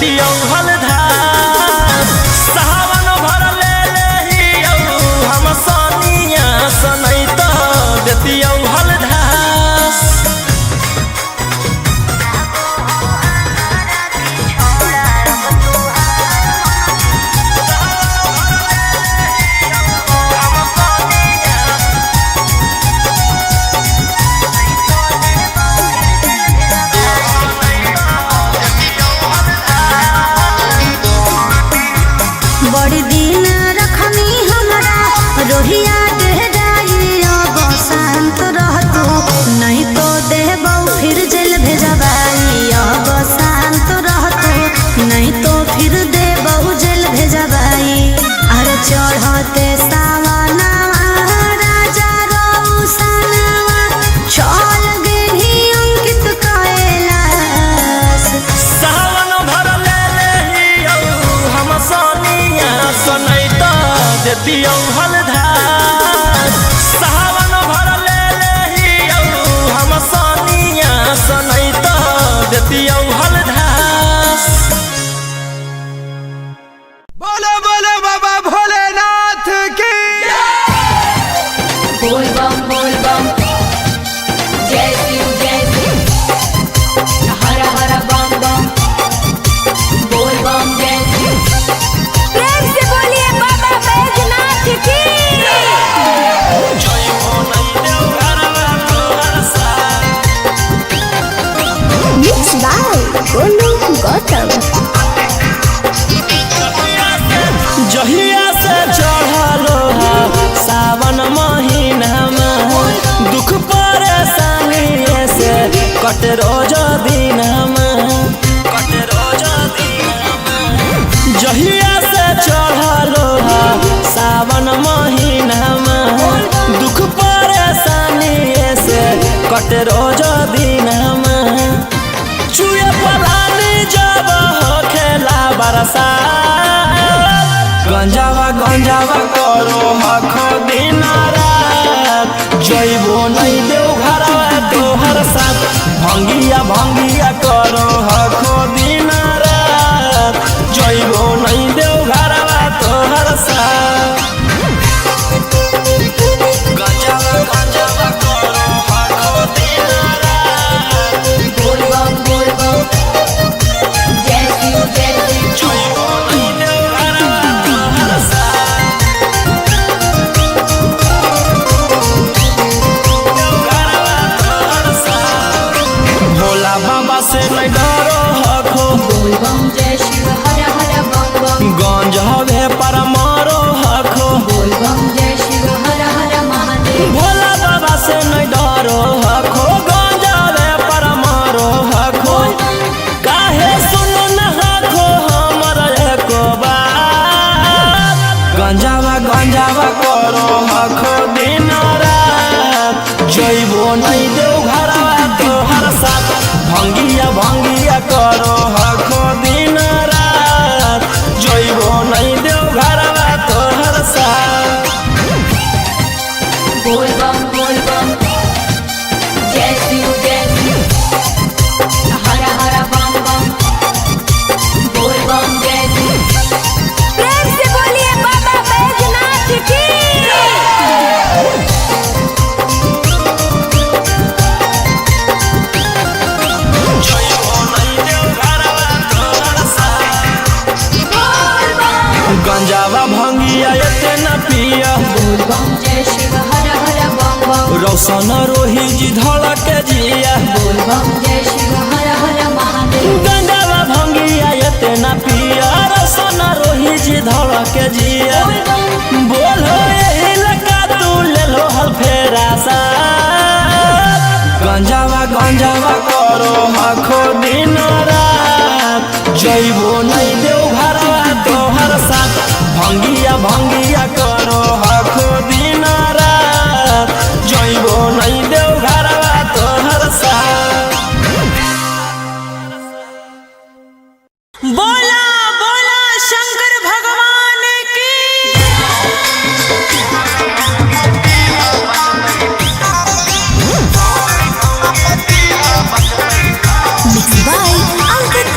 देतियौ हलधार सावन भर ले लेहियौ हम सनिया सनई त देतियौ हलधार बड़ी दिन रखनी हमरा रोहिया डेहराइया बसंत रहतो नहीं तो देबौ फिर जेल भेजबाइया बसंत रहतो नहीं तो फिर देबौ जेल भेजबाई अरे चढ़ते सावनवा राजा रौसनवा चल गेली अंकित कैलाश सावन भर ले लेहियौ हम सनिया सनई त देतियौ हलधार सावन भर ले लेहियौ हम सनिया सनई त देतियौ हलधार। बोलो बोलो बाबा भोलेनाथ की बोल बम जय शिव हर हर बम बम बोल बम जय शिव प्रेम से बोलिए बाबा बैजनाथ की जय हो नहीं देव घरवा तोहर साथ मिक्स बाय गोलू गौतम जहिया से चढ़लो सावन महीनामा दुख परेशानी से कट रोज दिनमा जहिया से चढ़लो सावन महीनामा दुख परेशानी से कट रोज दिनमा चुए पलानी जब खेला बरसा गंजावा करो हखो दिन रात जइबो नहीं देव घरवा तोहर साथ भंगिया करो हखो दिन रात जइबो नहीं देव घरवा तोहर साथ गंजावा करो हखो दिन रात बोल बम जय शिव जइबो नहीं देव घरवा तोहर साथ भोला बाबा से नहीं डरो हखो बोल बम जय शिव हर हर बम बम गंज हवे पर मारो हखो बोल बम जय शिव हर हर महादेव भोला बाबा से नहीं डरो हखो गंज हवे पर मारो हखो काहे सुनो न हखो हमर एको बात गंजावा करो हखो दिन रात जइबो नहीं देव घरवा तोहर साथ भंगिया करो हखो दिन रात जइबो नहीं देव घरवा तोहर साथ बोल बम जय शिव हर हर बम बम बोल बम जय शिव प्रेम से बोलिए बाबा बैजनाथ की जइबो नहीं देव घरवा तोहर साथ गंजावा भंगिया एते न पिया बोल बम जय शिव हर हर बम बम रौशन रोही जी धड़क जिया बोल बम जय शिव हर हर महादेव गंजावा भंगिया एते न पिया रौशन रोही जी धड़क जिया बोलो यही लगा तू ले लो हल फेरा सा गंजावा करो हखो दिन रात जइबो नहीं देव घरवा तोहर साथ भंगिया करो हखो दिन रात जइबो नहीं देव घरवा तोहर साथ। बोला बोला शंकर भगवान की मिक्स बाय अंकित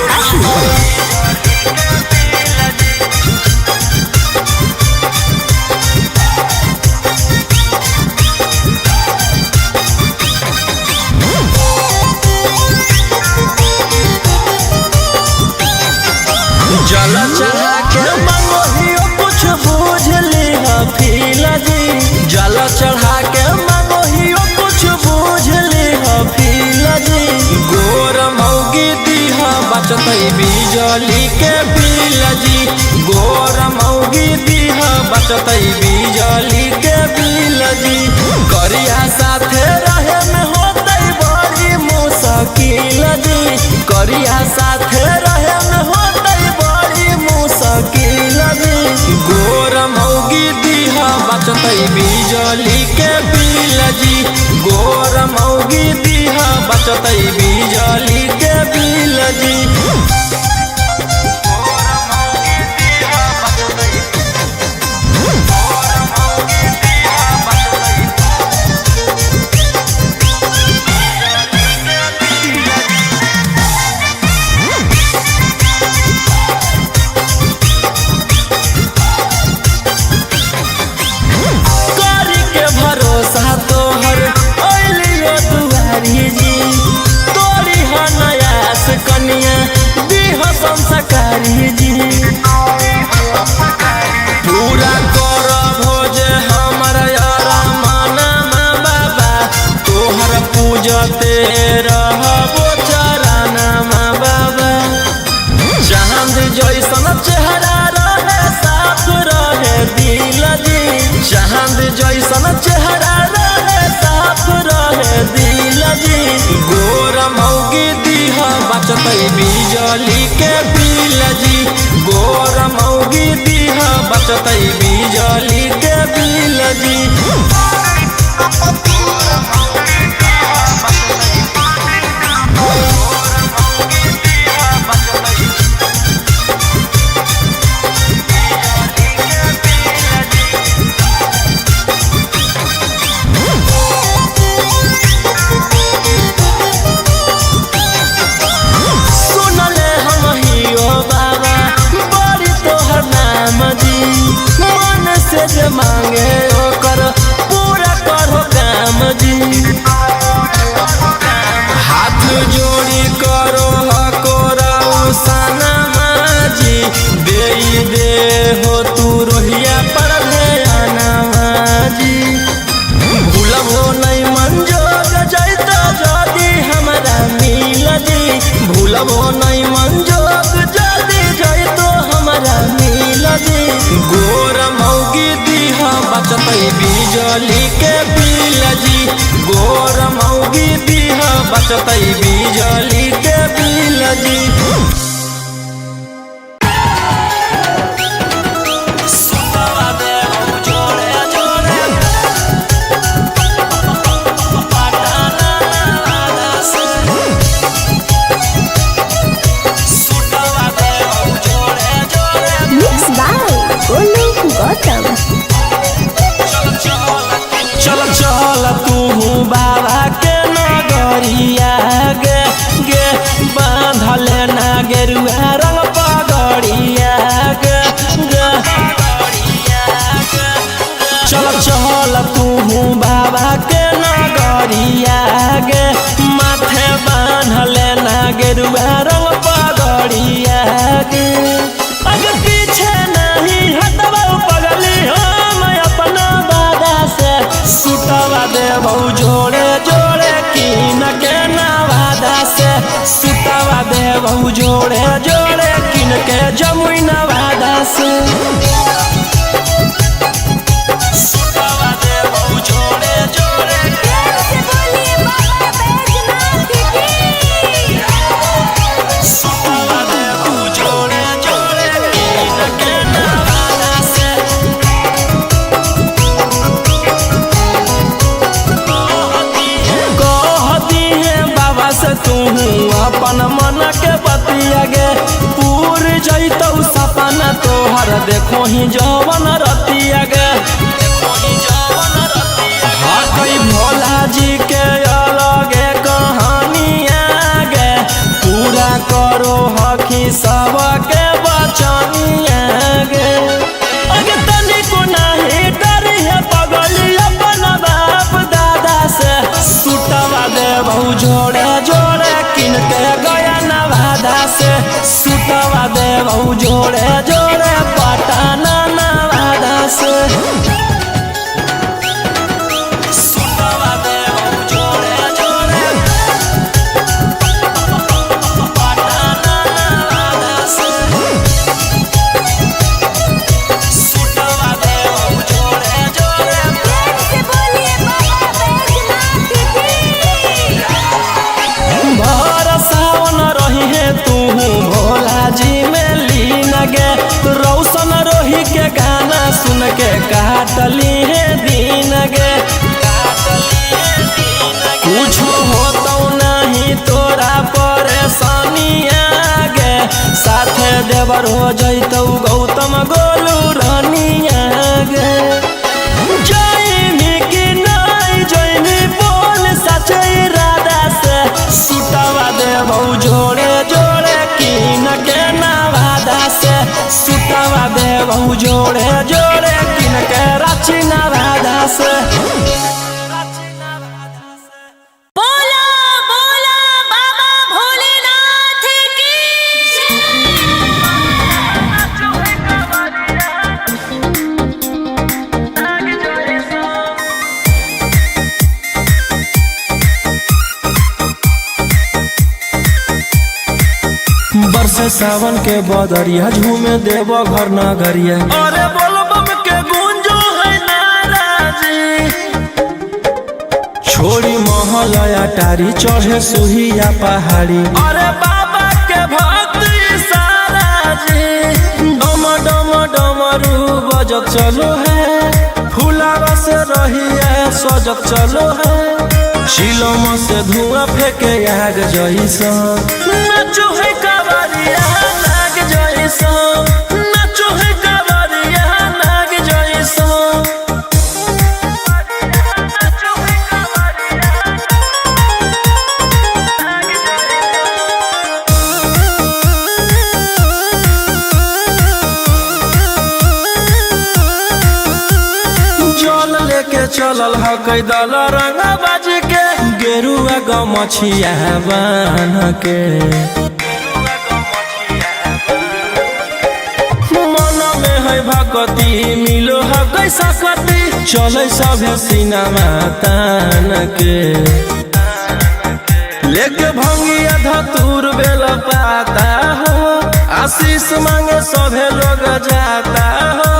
बचतई बिजली के बिल जी। संस्कारी जी पूरा कर भोज हमर यारा माना बाबा तोहर पूजते रहबो चराना बाबा। चांद जैसन चेहरा रहे साफ रहे दिल जी, चांद जैसन चेहरा रहे साफ रहे दिल जी। गोर मौगी दीह बचतई बिजली के बिल जी, गोर मौगी दीह बचतई बिजली के बिल जी। जे मांगे ओकर पूरा करो काम जी, हाथ जोड़ी करो हकोरा सनमा जी। दे हो तू रोहिया पर ध्याना जी, भूलबो नहीं मंजोग जैतो जदी हमरा मिल जी, भूलबो नहीं मंजोग जदी जैतो हमरा मिल जी। गोर मौगी दीह बचतई बिजली के बिल जी, गोर मौगी दीह बचतई बिजली के बिल जी। चल चल तू बाबा के नगरिया गे गे बांधले ना गेरुआ रंग पगड़िया गे गे। चल चल तू बाबा के नगरिया गे माथे बांधले ना गेरुआ रंग पगड़िया गे। अगर पीछे नहीं हटबा पगली हम अपना दादा से सुटवा देबौ जोड़े जोड़े कीन के नवादा से, सुटवा देबौ जोड़े जोड़े कीन के जमुई नवादा से। सुटवा देबौ जोड़े जोड़े सुटवा देबौ जोड़े जोड़े कीन के नवादा से। तू अपन मन के बतिया गे पूर जैतौ सपना तोहर देखो ही जवन रतिया गे। हकई भोला जी के अलगे कहानिया गे पूरा करो हकी सबके बचनिया गे। अगे तनिको नहीं डरी है पगली अपन बाप दादा से, सुटवा देबौ जोड़े जोड़े किन के गया नवादा से, सुटवा देबौ जोड़े जोड़े पटना नवादा से। सुटवा देबौ जोड़े जोड़े पटना नवादा देवर हो जैतौ गौतम गोलू रानिया गे जैमी कि नहीं जैमी बोल सचे इरादा से सुतवा देबौ जोड़े जोड़े किन के नवादा से सुतवा देबौ जोड़े जोड़े किन के रांची नवादा से बरसे सावन के बदरिया झूमे देव घर नगरिया अरे बोलो बम के गूंजो है नाराजी छोड़ी महलया टारी चढ़े सुहिया पहाड़ी अरे बाबा के भक्ति सारा जी डम डम डमरू बजत चलो है फुलावा से रही है सजत चलो है शिलम से धुआं फेंके आग जैसा नाचो है कावरिया नाग जैसा नाचो है कावरिया नाग जैसा नाचो है कावरिया नाग जैसा जल लेके चलल ह कैदल रंगा बाज के गेरुआ गमछिया बान के मन में है भगती मिलो है कैसा कती चले सभे सिनेमा तान के लेके भंगिया धतूर बेल पाता हो आशीष मांगे सभे लोग जाता हो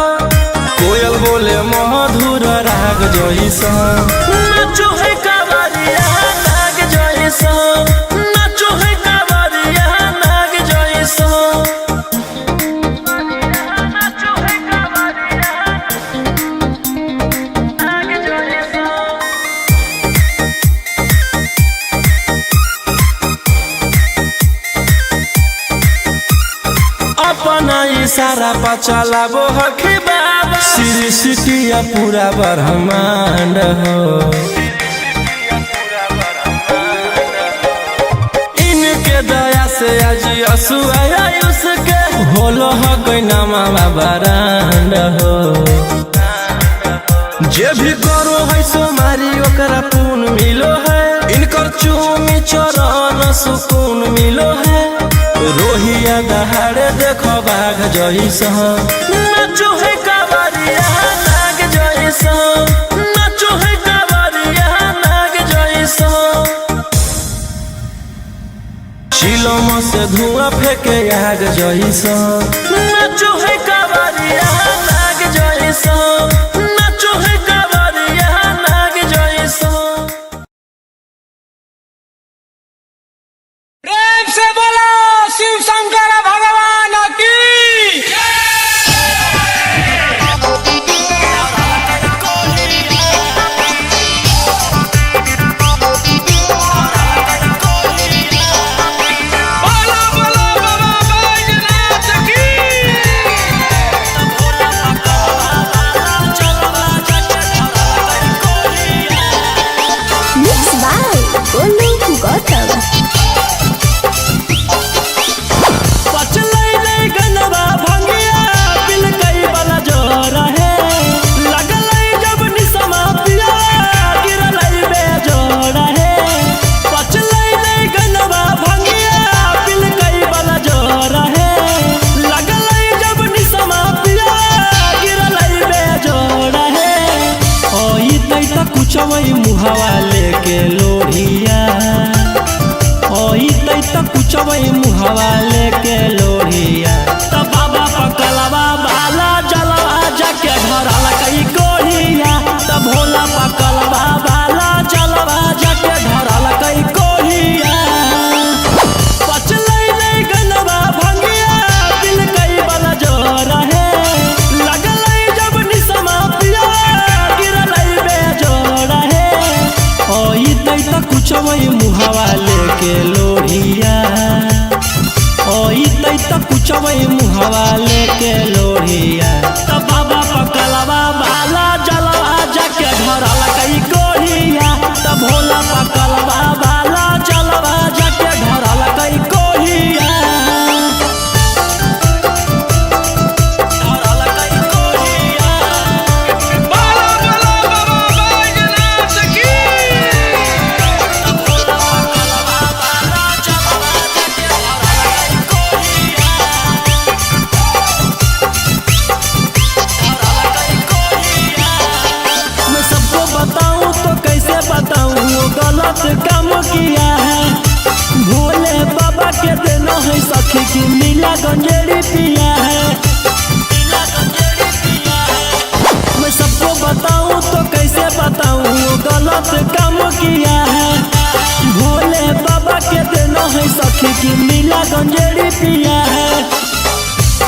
कोयल बोले मधुर राग जैसा नाचो है कावरिया नाग जैसा नाचो है कावरिया नाग जैसा नाचो है कावरिया नाग जैसा अपना इशारा पर चलाबो हखी बाबा श्री सिटिया पूरा ब्रह्मांड हो इनके दया से आज असुआ उसके होलो हो कोई नामा बरांड हो जे भी करो है सोमारी ओकरा पून मिलो है इनकर चूमी चरण सुकून मिलो है रोहिया दहाड़े देखो बाघ जैसा नाचो है कावरिया नाग जैसा नाचो है कावरिया नाग जैसा शिलम से धुआं फेंके आग जैसा नाचो है कावरिया नाग जैसा नाचो है कावरिया नाग जैसा प्रेम से बोलो शिव शंकर भगवान की बोलो बोलो बाबा बैजनाथ की Mixed by Golu Gautam. पचलै नहीं गनवा भंगिया पिल कई वाला जोर है लगलै जब निसमा पिया गिरलै बेजोड़ है पचलै नहीं गनवा भंगिया पिल कई वाला जोर है लगलै जब निसमा पिया गिरलै बेजोड़ है ओई तै त कुछवई मुहावा लेके लोढ़िया ओई तै त कुछवई मुहावा लेके लोढ़िया त बाबा पकलवा बाला जलवा जाके धरल कई कोढ़िया त भोला पकलवा बाला जलवा जाके धरल कई कोढ़िया पचलै नहीं गनवा भंगिया दिल कई वाला जोर है लगलै जब निसमा पिया गिरलै बेजोड़ है ओई तै त कुछवई मुहावा लेके लोढ़िया ओई तै त कुछवई मुहावा संगवा लेके लोहिया तो बाबा पकलवा बाला जलवा जाके धरल कई कोहिया तो भोला पकलवा बाला जलवा जाके धरल कई कोहिया धरल कई कोहिया बोलो बोलो बाबा बैजनाथ की तो भोला पकलवा बाला जलवा जाके धरल कई कोहिया मैं सबको बताऊं तो कैसे बताऊं वो गलत काम किया है भोले बाबा के देना है सखी की नीला गंजेड़ी पिया है मैं सबको बताऊं तो कैसे बताऊं वो गलत काम किया है भोले बाबा के देना है सखी की नीला गंजेड़ी पिया है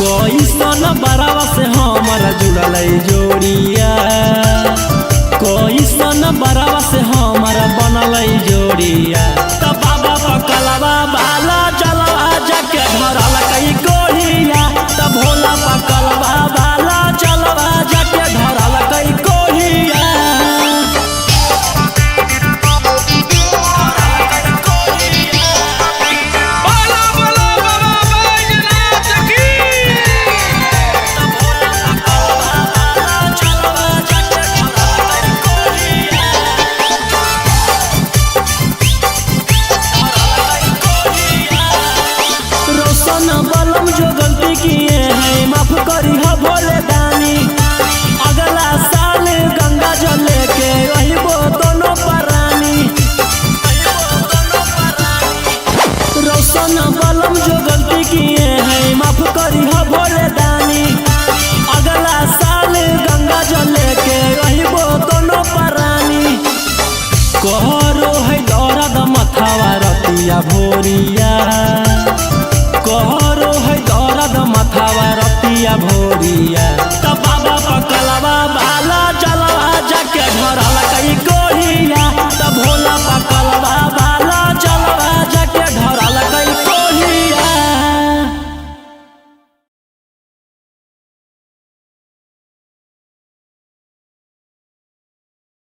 कोई सन बरावा से हमारा जुड़ल जोड़िया कोई सन बरावा से हमारा बनल जोड़िया तो बाबा पकलवा बाला जलवा जाके धरल कई कोहिया तो भोला पकलवा बाला जलवा जाके धरल कई कोहिया बोलो बोलो बाबा बैजनाथ की रोशन बलम जो गलती किए हैं माफ करी हो भोले दानी अगला साल गंगा जल लेके वही वो दोनों परानी रोशन बलम जो गलती किए हैं माफ करी हो भोले दानी अगला साल गंगा जल लेके वही वो दोनों परानी कहरो है दौरद मथावा रतिया भोरिया कहरो है दौरद मथावा रतिया भोरिया तो बाबा पकलवा बाला जलवा जाके धरल कई कोहिया तो भोला पकलवा बाला जलवा जाके धरल कई कोहिया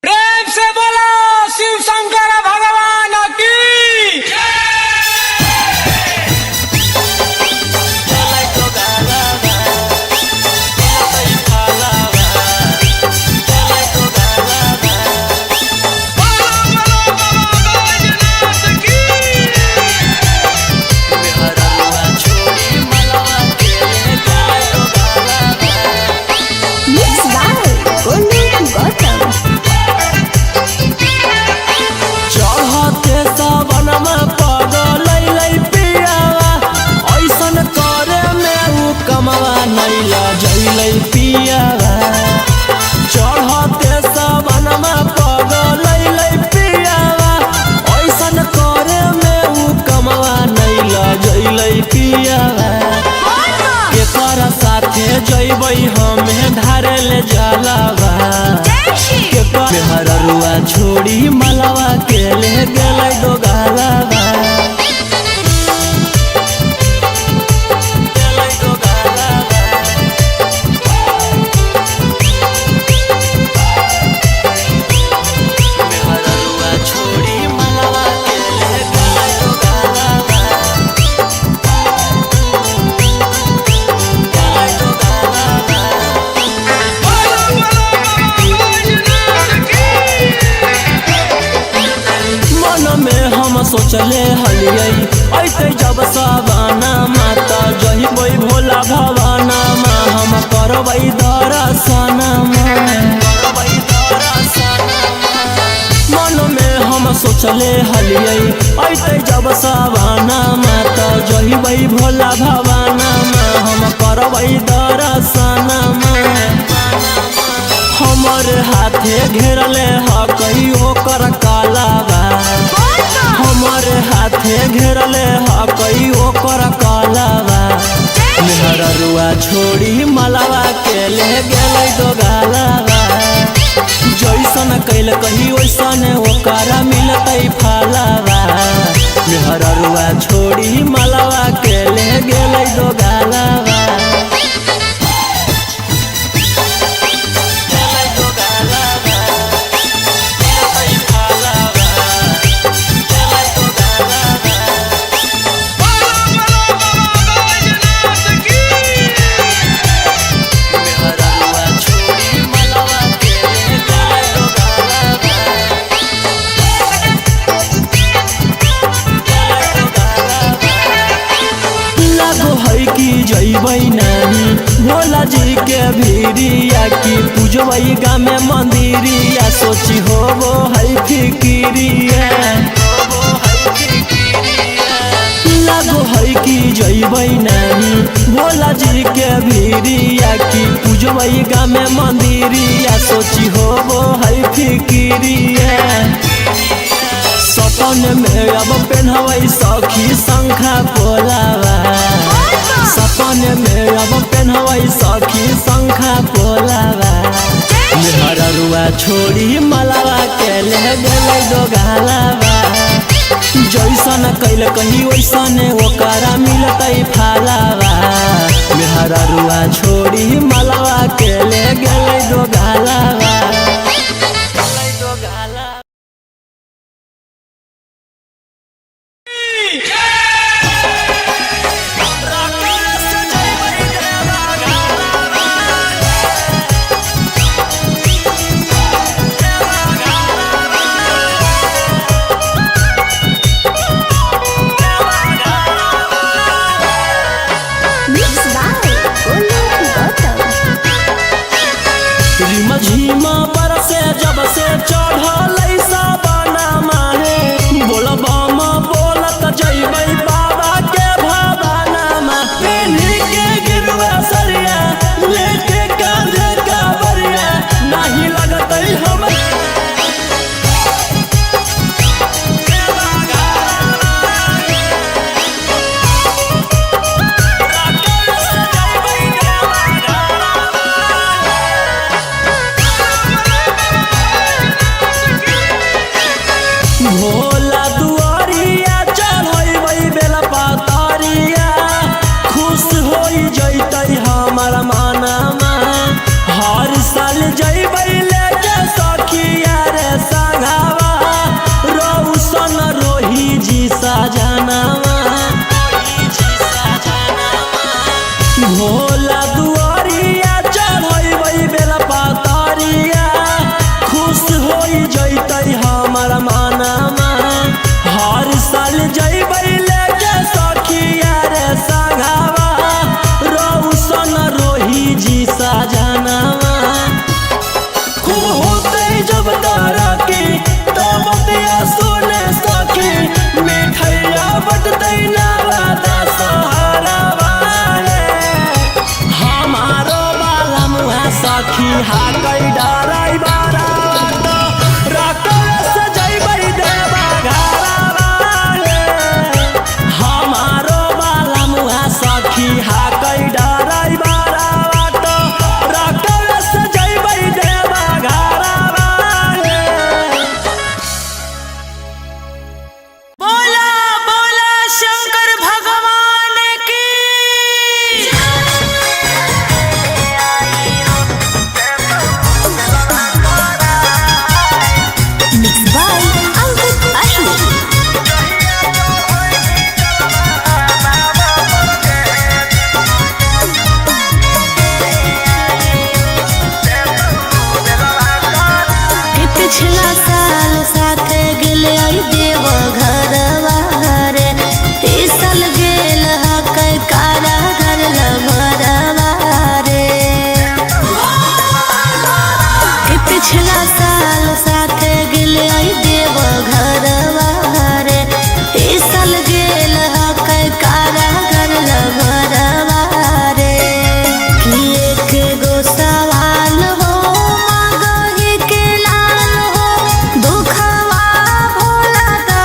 प्रेम से बोलो शिव शंकर भगवान की बोलो बोलो बाबा बैजनाथ की Mixed by Golu Gautam. चढ़ते सावनमा पगल पियावा ऐसन करे में उ कमवा नैला जैलै पियावा चढ़ते सावनमा पगल पियावा ऐसन करे में उ कमवा नैला जैलै पियावा केकर साथे जैबै हमें धारे ले जलावा हररुआ छोड़ी मलवा के ले गेलै दो गालावा गेलै दो गालावा हररुआ छोड़ी मलवा के ले गेलै दो गालावा गेलै दो गालावा बोलो बोलो बाबा बैजनाथ की मन में हम सोचले हलियै ऐते जब सावाना माता जहिबै भोला भवाना माँ हम करबै दर्शन मन में हम सोचले हलियै ऐते जब सावाना माता जहिबै भोला भवाना माँ हम करबै दर्शन हमर हाथे घेरले ह कहियो कर कालावा हमर हाथे घेरले ह कहियो कर कालावा मेहररुआ छोड़ी मलावा के ले गेलै दो गालावा जैसन कैल कही वैसन ओकरा मिलतै फलावा मेहररुआ छोड़ी मलावा के ले गेलै दो गालावा के भीरिया की पूजवई गाँव में मंदिरिया सोची होबो है फिकिरिया लागो है कि जइबै नहीं भोला जी के भीरिया की पूजवई गाँव में मंदिरिया सोची होबो है फिकिरिया सपन में अब पेन्हवई सखी शंखा पोलावा सपन में अब पेन्हवई सखी शंखा पोलावा मेहररुआ छोड़ी मलावा के ले गेलै दो गालावा जैसन कैल कहीं वैसन ओकरा मिलतै फालावा मेहररुआ छोड़ी मलावा के ले गेलै दो गालावा Mixed by Golu Gautam. रिम झिमा बरसे जब से चढ़ल साबना माहे बोलबम बोलत जइबै बाबा के भवाना मा पेन्ही के गिरुआ सरिया लेके कांधे कावरिया नाही लगतै हम भोला दुआरिया चढ़बै बेला पातरिया खुश होई जइतै हमर मानमा हर साल जइबै लेके सखिया रे संघावा रौशन रोही जी सजनावा भोला दुआरिया चढ़बै बेला पातरिया खुश होई जइतै हमर मानमा हर साल जइबै लेके सखिया रे संघावा रौशन रोही जी सजनावा खूब होतै जब तारा की तब दिया सुने सखी मिठैया बटतै नवादा सहारावा हमारो बाला मुहा सखी हाकै डराई बारा हमारो बाला मुहा सखी हाकै डराई बारा रकल से जइबै देवा घरावा बोला बोला शंकर भगवान की Mixed by Ankit Ashwin. पिछला साल साथे गेले आई देव घरवा रे इस साल गेल हकै कारा घर लभरवा रे पिछला साल साथे गेले आई देव घरवा रे इस साल गेल हकै कारा घर लभरवा रे कि एक गो सवाल हो मगही के लाल हो दुखवा भोला द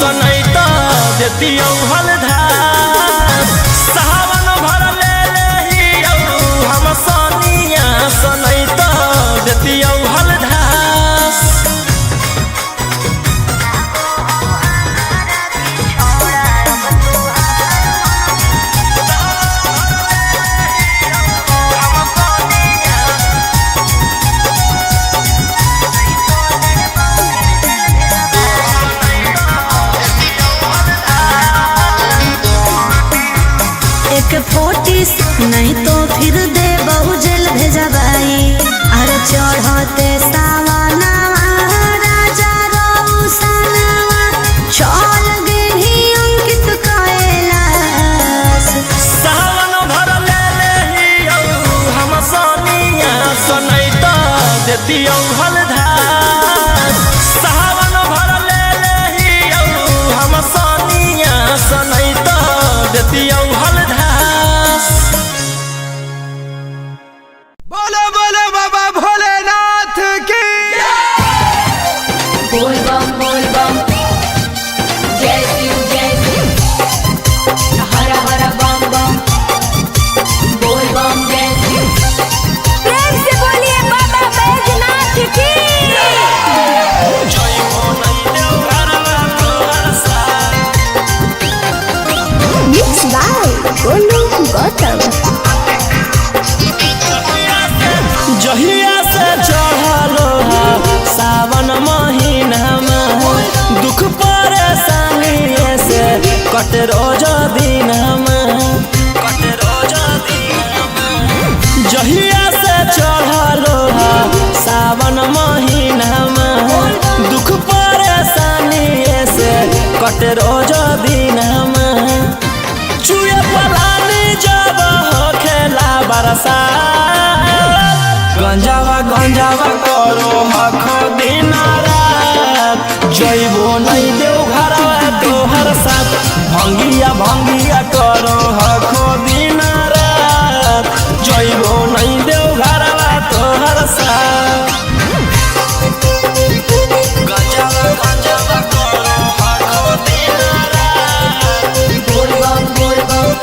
सनई तो देती हलधार सावन भर ले लेही हम सनिया सनई तो देती हलधार फोटिस नहीं तो फिर दे बहु जेल भेजबाई अरे चढ़ते सावनवा राजा रौसनवा चल गेही अंकित कैलाश सावन भर ले लेही हम सनिया सनई तो देती हलधार सावन भर ले लेही हम सनिया सनई तो देती हलधार बोलो बोलो बाबा भोलेनाथ की बोल बम जय शिव हर हर बम बम बोल बम जय शिव प्रेम से बोलिए बाबा बैजनाथ की जय हो नहीं देव घरवा तोहर साथ मिक्स बाय गोलू गौतम जहिया से चढ़लो सावन महीना में दुख परेशानी से कट रोज दिन जहिया से चढ़लो सावन महीना में दुख परेशानी से कट रोज दिन चुए पलानी जब हो खेला बरसा गंजावा करो हखो दिन रात जइबो नहीं देव घरवा तोहर साथ भंगिया करो हखो दिन रात जइबो नहीं देव घरवा तोहर साथ गंजावा करो हखो दिन रात बोल बम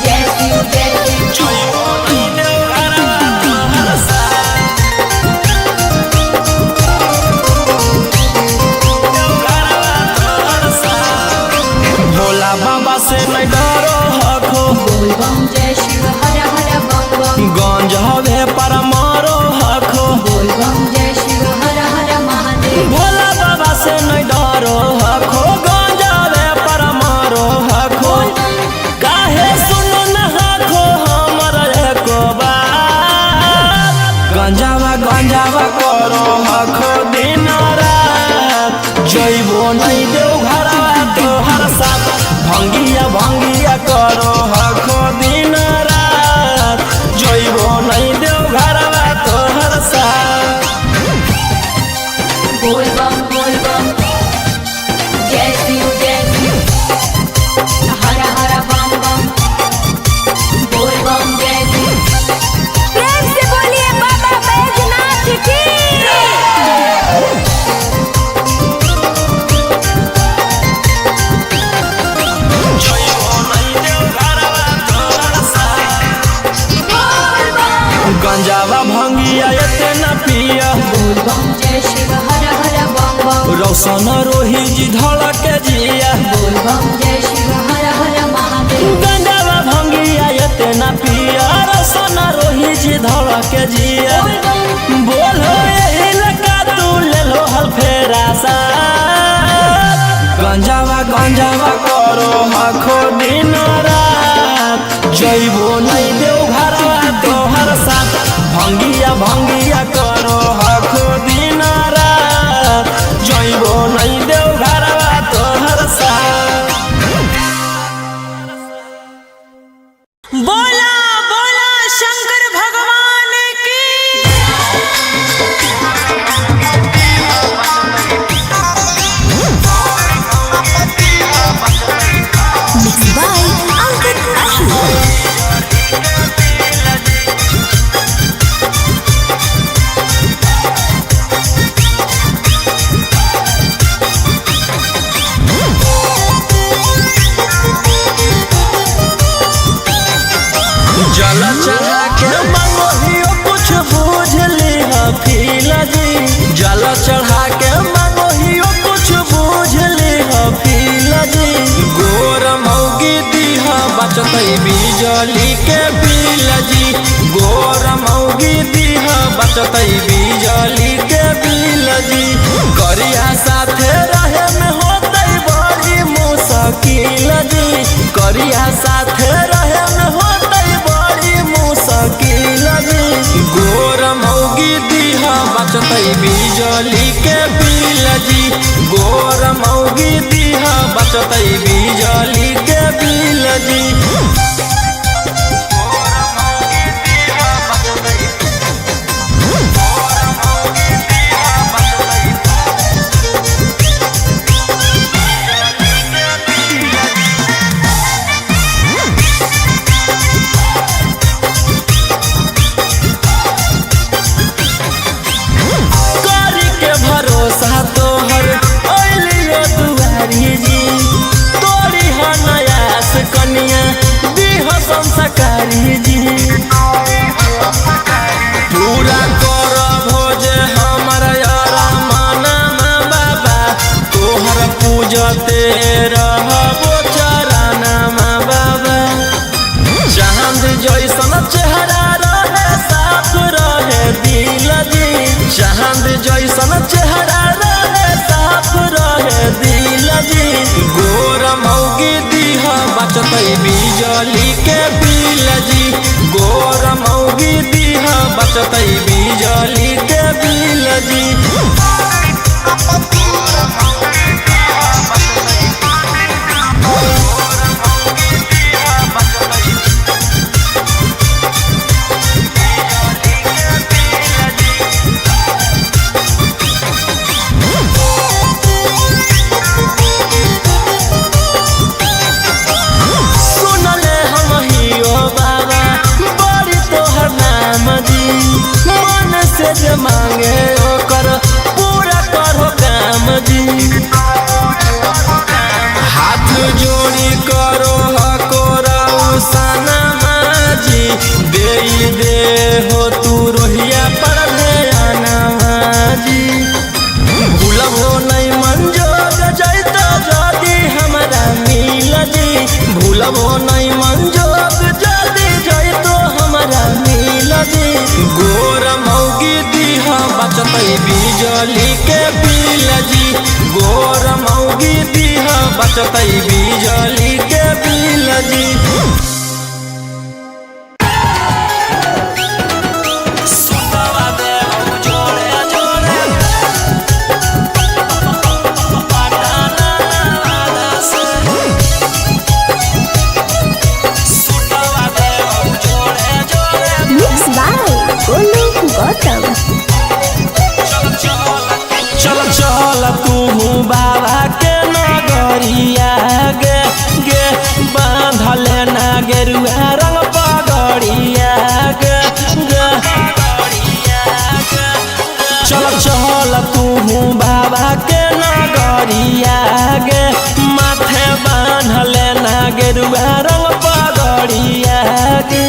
जय शिव जइबो नहीं देव घरवा तोहर साथ भोला बाबा से नहीं डरो हखो बोल बम जय शिव हर हर बम बम गंज हवे पर मारो हखो बोल बम जय शिव हर हर महादेव भोला बाबा से नहीं डरो हखो गंज हवे पर मारो हखो काहे सुनो न हखो हमर एको बात गंजावा करो हखो दिन रात जइबो नहीं देव घरवा तोहर साथ भंगिया करो हखो दिन रात जइबो नहीं देव घरवा तोहर साथ बोल बम जय शिव हर हर बम बम बोल बम जय शिव प्रेम से बोलिए बाबा बैजनाथ की जइबो नहीं देव घरवा तोहर साथ गंजावा भंगिया एते न पिया बोल बम जय शिव हर हर बम बम रौशन रोही जी धड़क जिया बोल बम जय शिव हर हर महादेव गंजावा भंगिया एते न पिया रौशन रोही जी धड़क जिया बोलो यही लगा तू ले लो हल फेरा सा गंजावा करो हखो दिन रात जइबो नहीं देव घरवा तोहर साथ भंगिया करो हखो दिन रात जइबो नहीं देव घरवा तोहर साथ बोला शंकर भगवान की मिक्स बाय अंकित आशु बचतई बिजली के बिल जी। करिया साथे रहे में होतई बड़ी मुश्किल जी। करिया साथे रहे में होतई बड़ी मुश्किल जी। गोर मौगी दीहा बचतई बिजली के बिल जी। गोर मौगी दीहा बचतई बिजली के बिल जी। तोहर ओलियो दुआरी जी। तोरी नयास कनिया दीह संस्कारी जी। पूरा कर भोज हमर अरमानमा बाबा। तोहर पूजते रहबो चरनमा बाबा। चांद जैसन चेहरा रहे साफ रहे दिल जी। चांद जैसन चेहरा दिल जी। गोर मौगी दीहा बचतई बिजली के बिल जी। गोर मौगी दीहा बचतई बिजली के बिल जी। जे मांगे ओकर पूरा करो काम जी। हाथ जोड़ी करो हकोरा सनमा जी। दे हो तू रोहिया पर ध्यानमा जी। भूलबो नहीं मंजोग जैतो जदी हमरा मिल जी। भूलबो नहीं मंजोग जदी जैतो हमरा मिल जी। गोर मौगी दीहा बचतई बिजली के बिल जी। गोर मौगी दीहा बचतई बिजली के बिल जी। चल तू बाबा के नगरिया गे गे। बांधले ना गेरुआ रंग पगड़िया गे गे। चल तू बाबा के नगरिया गे। माथे बांधले ना गेरुआ रंग पगड़िया गे।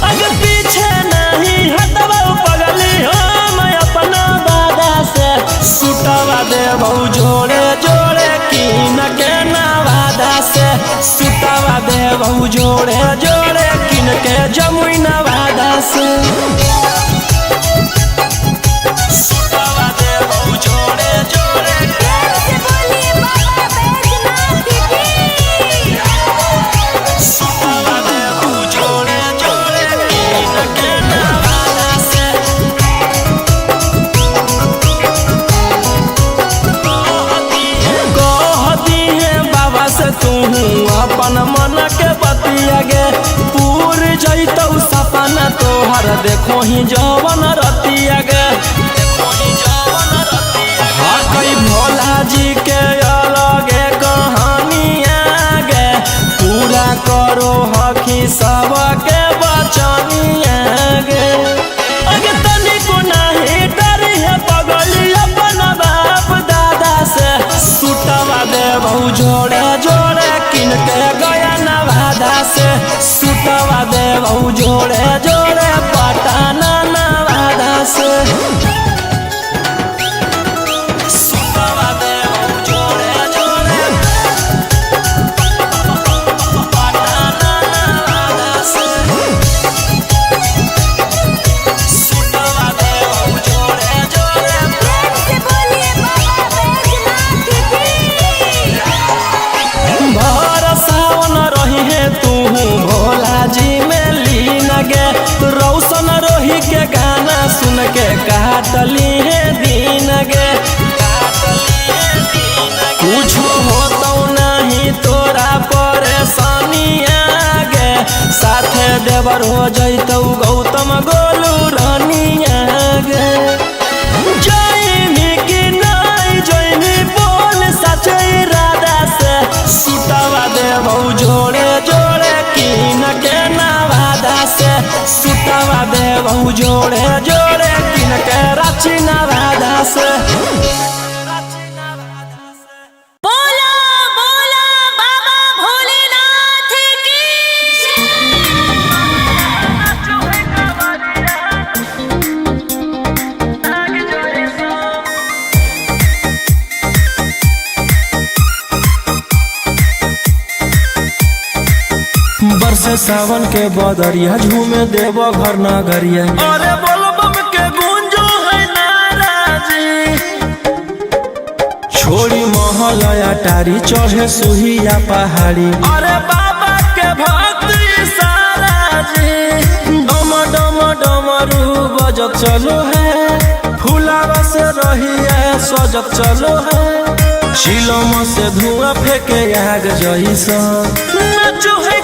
अगर पीछे नहीं हटबो पगली हम अपना दादा से। सुटवा देबो जोड़े जोड़े किन के नवादा से। सुटवा देबो जोड़े जोड़े किन के जमुई नवादा से। सुटवा देबो जोड़े जोड़े सुटवा देबो जोड़े जोड़े किन के नवादा से। तू अपन मन के बतिया गे। पूर जैतौ सपना तोहर देखो ही जवन रतिया गे। हकई भोला जी के अलगे कहानिया गे। पूरा करो हकी सबके बचनिया गे। अगे तनिको नहीं डरी है पगली अपन बाप दादा से। सुटवा देबो जोड़े जोड़े किन के गया नवादा से। सुटवा देबो जोड़े जोड़े पटना नवादा से। सुटवा देबो जोड़े जोड़े पटना नवादा से। सुटवा देबो के काटली है दिन गे कुछ होतो नहीं तोरा परेशानिया गे साथे देवर हो जैतौ गौतम गोलू रानिया गे जैनी कि नहीं जैनी बोल सचे इरादा से सुतवा देवौ जोड़े जोड़े कीन के नवादा से सुतवा देवौ जोड़े जोड़े कीन के रांची नवादा से बोला बोला बाबा भोलेनाथ की बरसे सावन के बदरिया झूमे देव घर नगरिया अरे बोलो बम के गूंजो है नाराजी छोड़ी महल अटारी चढ़े सुहिया पहाड़ी अरे बाबा के भक्त सारा जी डम डम डमरू बजत चलो है फुलावा से रही है सजत चलो है शिलोम से धुआं फेंके आग जैसा नचो है